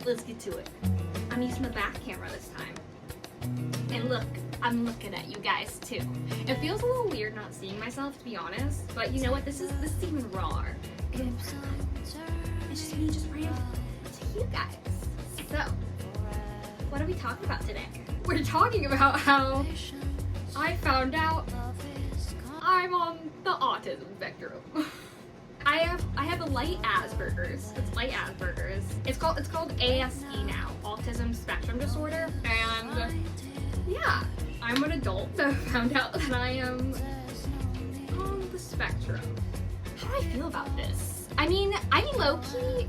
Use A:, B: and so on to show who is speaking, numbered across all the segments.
A: let's get to it. I'm using the back camera this time. And look, I'm looking at you guys too. It feels a little weird not seeing myself, to be honest, but you know what, this is even raw. It's just me just ranting to you guys. So, what are we talking about today? We're talking about how I found out I'm on the autism spectrum. I have a light Asperger's. It's light Asperger's. It's called ASE now, Autism Spectrum Disorder. And yeah, I'm an adult that found out that I am on the spectrum. How do I feel about this? I mean, low-key,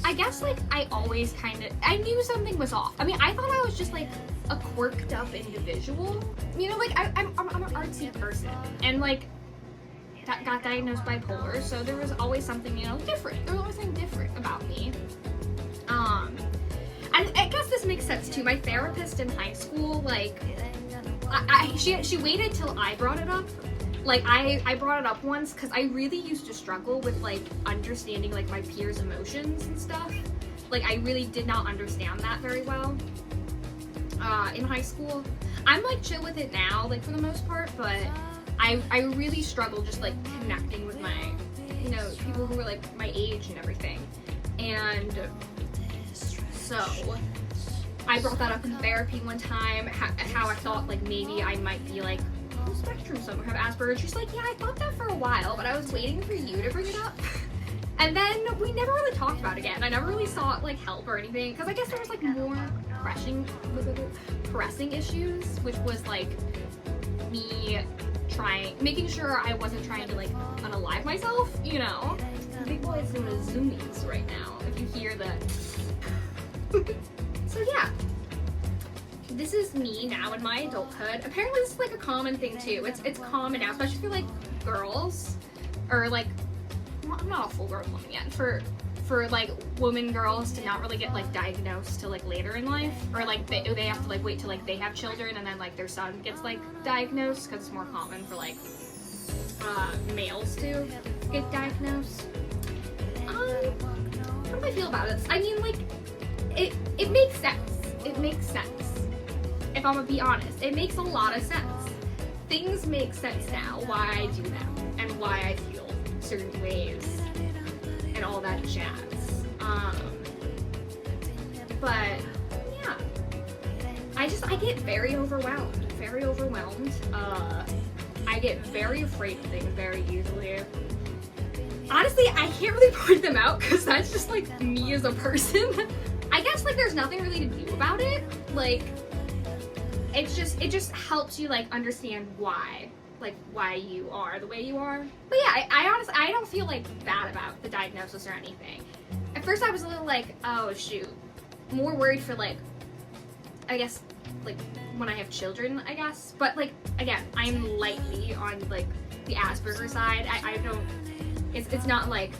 A: I guess like I always I knew something was off. I mean, I thought I was just like a quirked up individual. You know, like I'm an artsy person, and like that got diagnosed bipolar, so there was always something, you know, different. There was always something different about me. And I guess this makes sense too. My therapist in high school, like, she waited till I brought it up. Like, I brought it up once because I really used to struggle with, like, understanding, like, my peers' emotions and stuff. Like, I really did not understand that very well in high school. I'm, like, chill with it now, like, for the most part, but I really struggle just, like, connecting with my, you know, people who are, like, my age and everything. And so I brought that up in therapy one time, how I thought, like, maybe I might be, like, on the spectrum somewhere, have Asperger's. She's like, yeah, I thought that for a while, but I was waiting for you to bring it up. And then we never really talked about it again. I never really sought, like, help or anything, because I guess there was, like, more pressing issues, which was, like, me making sure I wasn't trying to, like, unalive myself, you know? The big boy's doing a zoomies right now, if you hear that. So yeah, this is me now in my adulthood. Apparently this is like a common thing too. It's common now, especially for like girls, or like, I'm not a full grown woman yet, for like girls to not really get like diagnosed till like later in life, or like they have to like wait till like they have children and then like their son gets like diagnosed, because it's more common for like males to get diagnosed. How do I feel about this? I mean, like, it makes sense. It makes sense. If I'm gonna be honest, it makes a lot of sense. Things make sense now, why I do them, and why I feel certain ways, and all that jazz. But, yeah. I get very overwhelmed. I get very afraid of things very easily. Honestly, I can't really point them out because that's just like me as a person. I guess like there's nothing really to do about it. Like, it just helps you like understand why you are the way you are. But yeah, I honestly, I don't feel like bad about the diagnosis or anything. At first I was a little like, oh shoot, more worried for like, I guess like when I have children, I guess. But like, again, I'm lightly on like the Asperger side. I don't, it's not like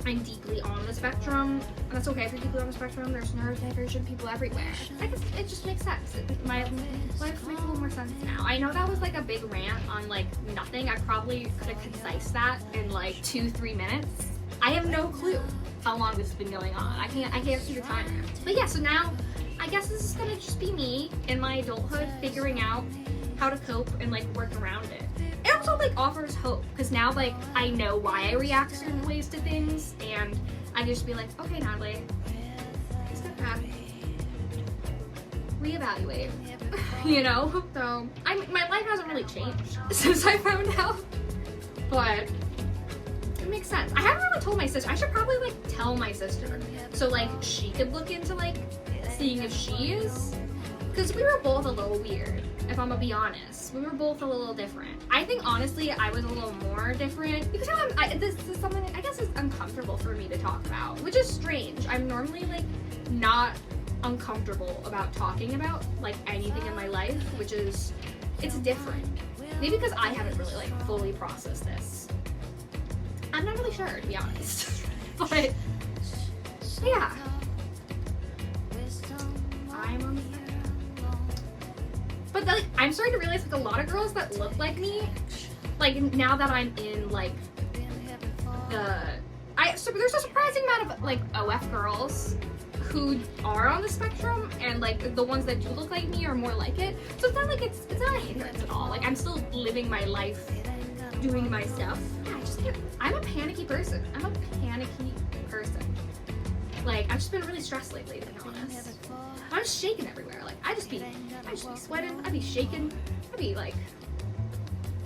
A: I'm deeply on the spectrum, and that's okay for people on the spectrum. There's neurodivergent people everywhere. I guess it just makes sense. My life makes a little more sense now. I know that was like a big rant on like nothing. I probably could have concised that in like 2-3 minutes. I have no clue how long this has been going on. I can't see the timer. But yeah, so now I guess this is gonna just be me in my adulthood figuring out how to cope and like work around it. It also like offers hope, because now like I know why I react certain ways to things, and I can just be like, okay, Natalie, step back, reevaluate, you know? So my life hasn't really changed since I found out, but it makes sense. I haven't really told my sister. I should probably like tell my sister so like she could look into like seeing if she is, because we were both a little weird. If I'm gonna be honest, we were both a little different. I think honestly I was a little more different because this is something I guess is uncomfortable for me to talk about, which is strange. I'm normally like not uncomfortable about talking about like anything in my life, which is, it's different. Maybe because I haven't really like fully processed this. I'm not really sure, to be honest. But yeah, I'm on the spectrum. But like, I'm starting to realize like a lot of girls that look like me, like now that I'm in like so there's a surprising amount of like OF girls who are on the spectrum, and like the ones that do look like me are more like it. So it's not like it's not a hindrance at all. Like I'm still living my life, doing my stuff. I just can't. I'm a panicky person. Like I've just been really stressed lately, to be honest. I'm just shaking everywhere. Like I just be sweating. I'd be shaking.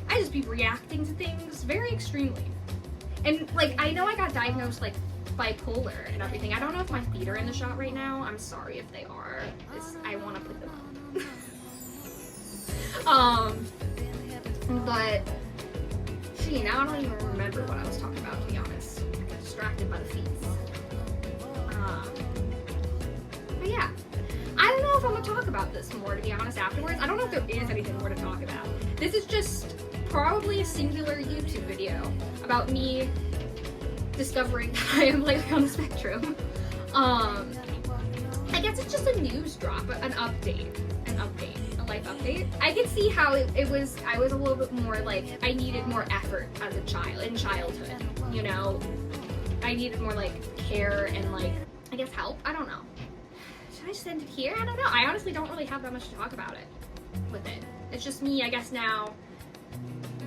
A: I just be reacting to things very extremely. And like I know I got diagnosed like bipolar and everything. I don't know if my feet are in the shot right now. I'm sorry if they are. I want to put them up. But gee, now I don't even remember what I was talking about, to be honest. I got distracted by the feet. But yeah, I don't know if I'm gonna talk about this more, to be honest, afterwards. I don't know if there is anything more to talk about. This is just probably a singular YouTube video about me discovering that I am like on the spectrum. I guess it's just a news drop, a life update. I could see how I was a little bit more like, I needed more effort as a child, in childhood, you know? I needed more like care and like, I guess help, I don't know. Should I just end it here? I don't know. I honestly don't really have that much to talk about with it. It's just me, I guess, now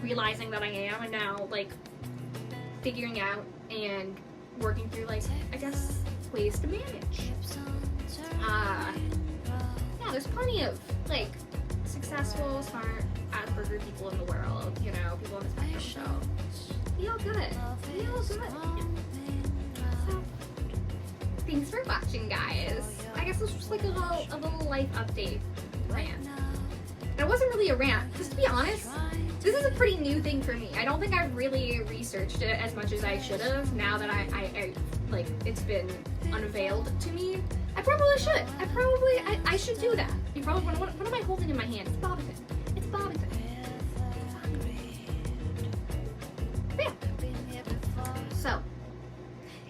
A: realizing that I am, and now like figuring out and working through like, I guess, ways to manage. Yeah, there's plenty of like successful, smart, Asperger people in the world, you know, people on the spectrum, so be all good. Be all good. So, thanks for watching, guys. I guess this was just like a little life update rant. And it wasn't really a rant, because to be honest, this is a pretty new thing for me. I don't think I've really researched it as much as I should have, now that I like, it's been unveiled to me. I probably should. I should do that. You probably, what am I holding in my hand? It's Bobbington. It's Bobbington. But yeah. So,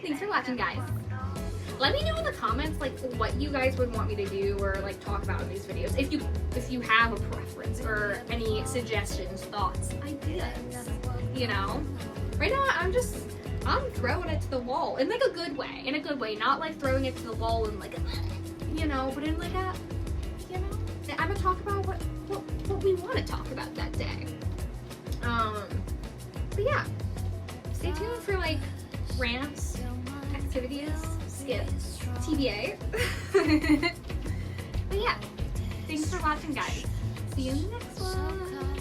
A: thanks for watching, guys. Let me know in the comments like what you guys would want me to do or like talk about in these videos. If you have a preference or any suggestions, thoughts, ideas, you know. Right now I'm throwing it to the wall in like a good way, not like throwing it to the wall in like a, you know, but in like a, you know, I'm gonna talk about what we want to talk about that day. But yeah, stay tuned for like rants, activities, skits, TBA. But yeah, thanks for watching, guys. See you in the next one.